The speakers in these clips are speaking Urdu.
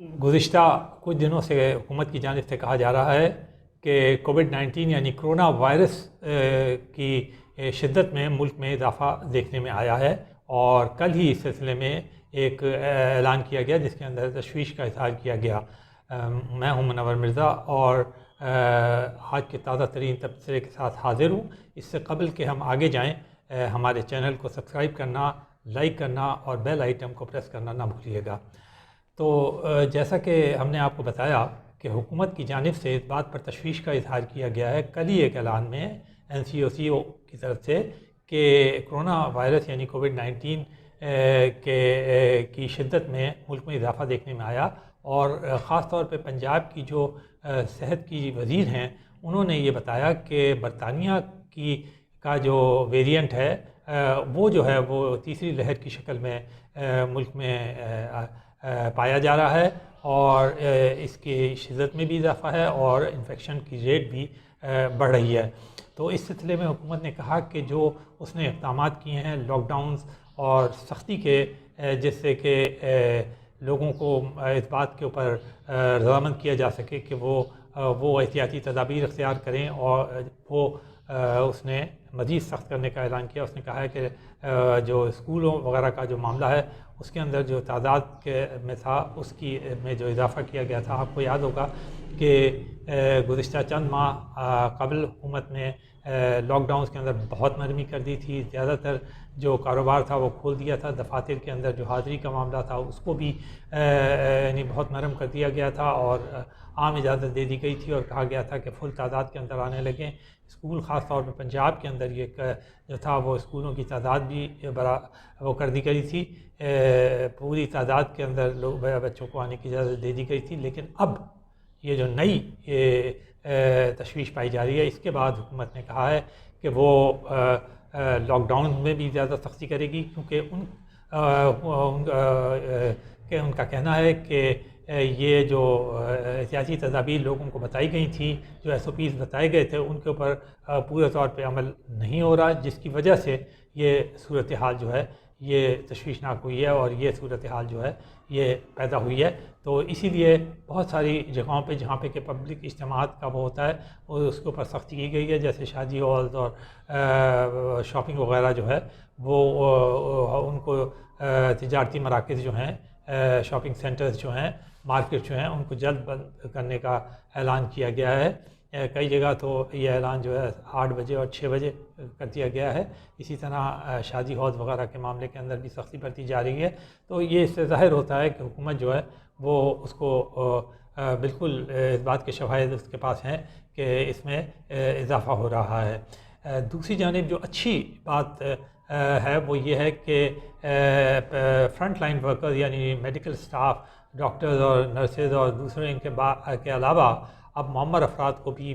گزشتہ کچھ دنوں سے حکومت کی جانب سے کہا جا رہا ہے کہ کووڈ-19 یعنی کرونا وائرس کی شدت میں ملک میں اضافہ دیکھنے میں آیا ہے، اور کل ہی اس سلسلے میں ایک اعلان کیا گیا جس کے اندر تشویش کا اظہار کیا گیا۔ میں ہوں منور مرزا اور آج کے تازہ ترین تبصرے کے ساتھ حاضر ہوں۔ اس سے قبل کہ ہم آگے جائیں، ہمارے چینل کو سبسکرائب کرنا، لائک کرنا اور بیل آئٹم کو پریس کرنا نہ بھولیے گا۔ تو جیسا کہ ہم نے آپ کو بتایا کہ حکومت کی جانب سے اس بات پر تشویش کا اظہار کیا گیا ہے کل ہی ایک اعلان میں NCOCO کی طرف سے کہ کرونا وائرس یعنی کووڈ-19 کی شدت میں ملک میں اضافہ دیکھنے میں آیا، اور خاص طور پہ پنجاب کی جو صحت کی وزیر ہیں انہوں نے یہ بتایا کہ برطانیہ کا جو ویریئنٹ ہے وہ جو ہے وہ تیسری لہر کی شکل میں ملک میں پایا جا رہا ہے، اور اس کی شدت میں بھی اضافہ ہے اور انفیکشن کی ریٹ بھی بڑھ رہی ہے۔ تو اس سلسلے میں حکومت نے کہا کہ جو اس نے اقدامات کیے ہیں لاک ڈاؤنز اور سختی کے، جس سے کہ لوگوں کو اس بات کے اوپر رضامند کیا جا سکے کہ وہ احتیاطی تدابیر اختیار کریں، اور وہ اس نے مزید سخت کرنے کا اعلان کیا۔ اس نے کہا ہے کہ جو اسکولوں وغیرہ کا جو معاملہ ہے اس کے اندر جو تعداد میں تھا اس کی میں جو اضافہ کیا گیا تھا، آپ کو یاد ہوگا کہ گزشتہ چند ماہ قبل حکومت نے لاک ڈاؤنز کے اندر بہت نرمی کر دی تھی، زیادہ تر جو کاروبار تھا وہ کھول دیا تھا، دفاتر کے اندر جو حاضری کا معاملہ تھا اس کو بھی یعنی بہت نرم کر دیا گیا تھا، اور عام اجازت دے دی گئی تھی اور کہا گیا تھا کہ فل تعداد کے اندر آنے لگیں۔ اسکول خاص طور پہ پنجاب کے اندر یہ جو تھا وہ اسکولوں کی تعداد بھی وہ کر دی گئی تھی، پوری تعداد کے اندر بچوں کو آنے کی اجازت دے دی گئی تھی۔ لیکن اب یہ جو نئی تشویش پائی جا رہی ہے، اس کے بعد حکومت نے کہا ہے کہ وہ لاک ڈاؤن میں بھی زیادہ سختی کرے گی، کیونکہ ان کا کہنا ہے کہ یہ جو احتیاطی تدابیر لوگوں کو بتائی گئی تھیں، جو SOPs بتائے گئے تھے، ان کے اوپر پورے طور پہ عمل نہیں ہو رہا، جس کی وجہ سے یہ صورتحال جو ہے یہ تشویشناک ہوئی ہے اور یہ صورتحال جو ہے یہ پیدا ہوئی ہے۔ تو اسی لیے بہت ساری جگہوں پہ جہاں پہ کہ پبلک اجتماعات کا وہ ہوتا ہے اس کے اوپر سختی کی گئی ہے، جیسے شادی ہالز اور شاپنگ وغیرہ جو ہے وہ ان کو تجارتی مراکز جو ہیں، شاپنگ سینٹرز جو ہیں، مارکیٹ جو ہیں، ان کو جلد بند کرنے کا اعلان کیا گیا ہے۔ کئی جگہ تو یہ اعلان جو ہے 8 بجے اور 6 بجے کر دیا گیا ہے۔ اسی طرح شادی ہالز وغیرہ کے معاملے کے اندر بھی سختی برتی جا رہی ہے۔ تو یہ اس سے ظاہر ہوتا ہے کہ حکومت جو ہے وہ اس کو بالکل اس بات کے شواہد اس کے پاس ہیں کہ اس میں اضافہ ہو رہا ہے۔ دوسری جانب جو اچھی بات ہے وہ یہ ہے کہ فرنٹ لائن ورکر یعنی میڈیکل سٹاف، ڈاکٹرز اور نرسز اور دوسرے ان کے علاوہ اب معمر افراد کو بھی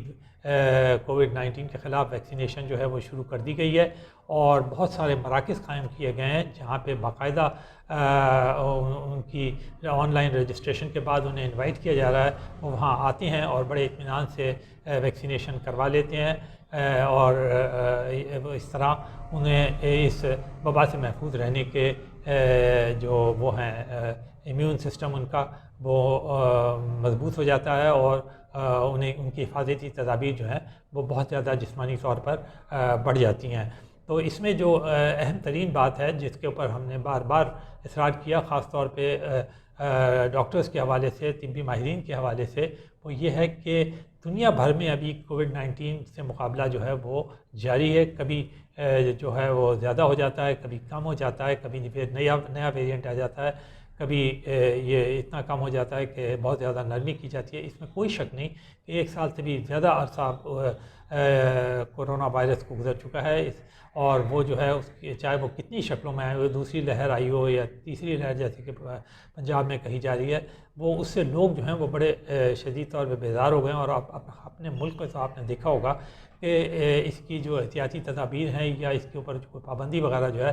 کووڈ-19 کے خلاف ویکسینیشن جو ہے وہ شروع کر دی گئی ہے، اور بہت سارے مراکز قائم کیے گئے ہیں جہاں پہ باقاعدہ ان کی آن لائن رجسٹریشن کے بعد انہیں انوائٹ کیا جا رہا ہے، وہ وہاں آتے ہیں اور بڑے اطمینان سے ویکسینیشن کروا لیتے ہیں، اور اس طرح انہیں اس وبا سے محفوظ رہنے کے جو وہ ہیں امیون سسٹم ان کا وہ مضبوط ہو جاتا ہے، اور انہیں ان کی حفاظتی تدابیر جو ہیں وہ بہت زیادہ جسمانی طور پر بڑھ جاتی ہیں۔ تو اس میں جو اہم ترین بات ہے جس کے اوپر ہم نے بار بار اصرار کیا، خاص طور پہ ڈاکٹرز کے حوالے سے، طبی ماہرین کے حوالے سے، وہ یہ ہے کہ دنیا بھر میں ابھی کووڈ-19 سے مقابلہ جو ہے وہ جاری ہے۔ کبھی جو ہے وہ زیادہ ہو جاتا ہے، کبھی کم ہو جاتا ہے، کبھی نیا ویریئنٹ آ جاتا ہے، کبھی یہ اتنا کم ہو جاتا ہے کہ بہت زیادہ نرمی کی جاتی ہے۔ اس میں کوئی شک نہیں کہ 1 سال سے بھی زیادہ عرصہ کورونا وائرس کو گزر چکا ہے، اور وہ جو ہے اس کی چاہے وہ کتنی شکلوں میں آئے ہو، دوسری لہر آئی ہو یا تیسری لہر جیسے کہ پنجاب میں کہی جا رہی ہے، وہ اس سے لوگ جو ہیں وہ بڑے شدید طور پہ بیزار ہو گئے ہیں۔ اور اپنے ملک میں تو آپ نے دیکھا ہوگا کہ اس کی جو احتیاطی تدابیر ہیں یا اس کے اوپر جو پابندی وغیرہ جو ہے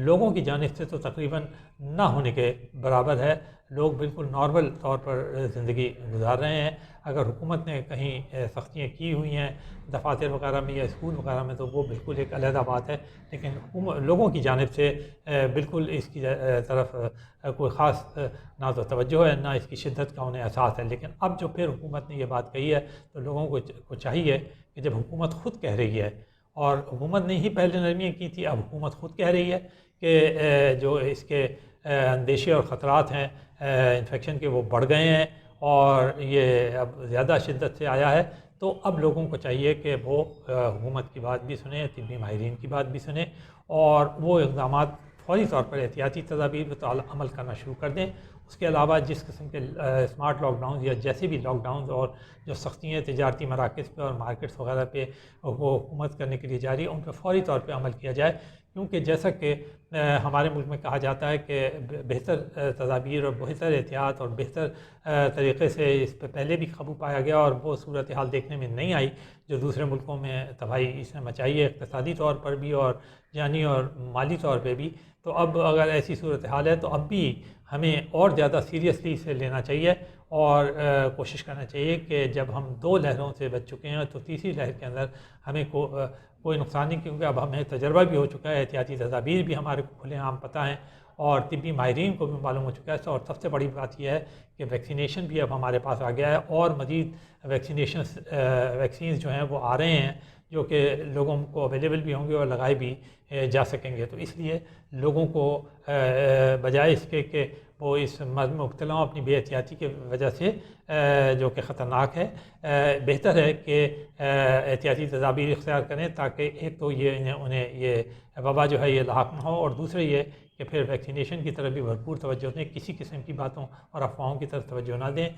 لوگوں کی جانب سے تو تقریباً نہ ہونے کے برابر ہے۔ لوگ بالکل نارمل طور پر زندگی گزار رہے ہیں. اگر حکومت نے کہیں سختیاں کی ہوئی ہیں دفاتر وغیرہ میں یا اسکول وغیرہ میں تو وہ بالکل ایک علیحدہ بات ہے, لیکن لوگوں کی جانب سے بالکل اس کی طرف کوئی خاص نہ تو توجہ ہے نہ اس کی شدت کا انہیں احساس ہے. لیکن اب جو پھر حکومت نے یہ بات کہی ہے تو لوگوں کو چاہیے کہ جب حکومت خود کہہ رہی ہے, اور حکومت نے ہی پہلے نرمیاں کی تھی, اب حکومت خود کہہ رہی ہے کہ جو اس کے اندیشے اور خطرات ہیں انفیکشن کے وہ بڑھ گئے ہیں اور یہ اب زیادہ شدت سے آیا ہے, تو اب لوگوں کو چاہیے کہ وہ حکومت کی بات بھی سنیں, طبی ماہرین کی بات بھی سنیں, اور وہ اقدامات فوری طور پر احتیاطی تدابیر پر عمل کرنا شروع کر دیں. اس کے علاوہ جس قسم کے اسمارٹ لاک ڈاؤنز یا جیسے بھی لاک ڈاؤنز اور جو سختیاں تجارتی مراکز پہ اور مارکیٹس وغیرہ پہ وہ حکومت کرنے کے لیے جاری ہے, ان پہ فوری طور پہ عمل کیا جائے. کیونکہ جیسا کہ ہمارے ملک میں کہا جاتا ہے کہ بہتر تدابیر اور بہتر احتیاط اور بہتر طریقے سے اس پہ پہلے بھی قابو پایا گیا اور وہ صورتحال دیکھنے میں نہیں آئی جو دوسرے ملکوں میں تباہی اس نے مچائی ہے اقتصادی طور پر بھی اور جانی اور مالی طور پہ بھی. تو اب اگر ایسی صورتحال ہے تو اب بھی ہمیں اور زیادہ سیریسلی اسے لینا چاہیے اور کوشش کرنا چاہیے کہ جب ہم 2 لہروں سے بچ چکے ہیں تو تیسری لہر کے اندر ہمیں کوئی نقصان نہیں, کیونکہ اب ہمیں تجربہ بھی ہو چکا ہے, احتیاطی تدابیر بھی ہمارے کو کھلے عام پتہ ہیں اور طبی ماہرین کو بھی معلوم ہو چکا ہے. اور سب سے بڑی بات یہ ہے کہ ویکسینیشن بھی اب ہمارے پاس آ گیا ہے اور مزید ویکسینز جو ہیں وہ آ رہے ہیں جو کہ لوگوں کو اویلیبل بھی ہوں گے اور لگائے بھی جا سکیں گے. تو اس لیے لوگوں کو بجائے اس کے کہ وہ اس مرض میں مبتلا ہوں اپنی بے احتیاطی کی وجہ سے جو کہ خطرناک ہے, بہتر ہے کہ احتیاطی تدابیر اختیار کریں تاکہ ایک تو یہ انہیں یہ وبا جو ہے یہ لاحق نہ ہو, اور دوسرے یہ کہ پھر ویکسینیشن کی طرف بھی بھرپور توجہ دیں, کسی قسم کی باتوں اور افواہوں کی طرف توجہ نہ دیں.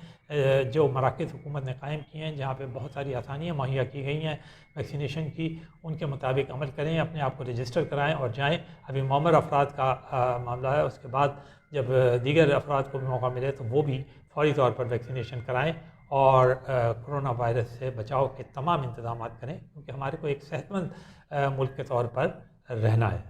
جو مراکز حکومت نے قائم کیے ہیں جہاں پہ بہت ساری آسانیاں مہیا کی گئی ہیں ویکسینیشن کی, ان کے مطابق عمل کریں, اپنے آپ کو رجسٹر کرائیں اور جائیں. ابھی معمر افراد کا معاملہ ہے, اس کے بعد جب دیگر افراد کو بھی موقع ملے تو وہ بھی فوری طور پر ویکسینیشن کرائیں اور کرونا وائرس سے بچاؤ کے تمام انتظامات کریں, کیونکہ ہمارے کو ایک صحت مند ملک کے طور پر رہنا ہے.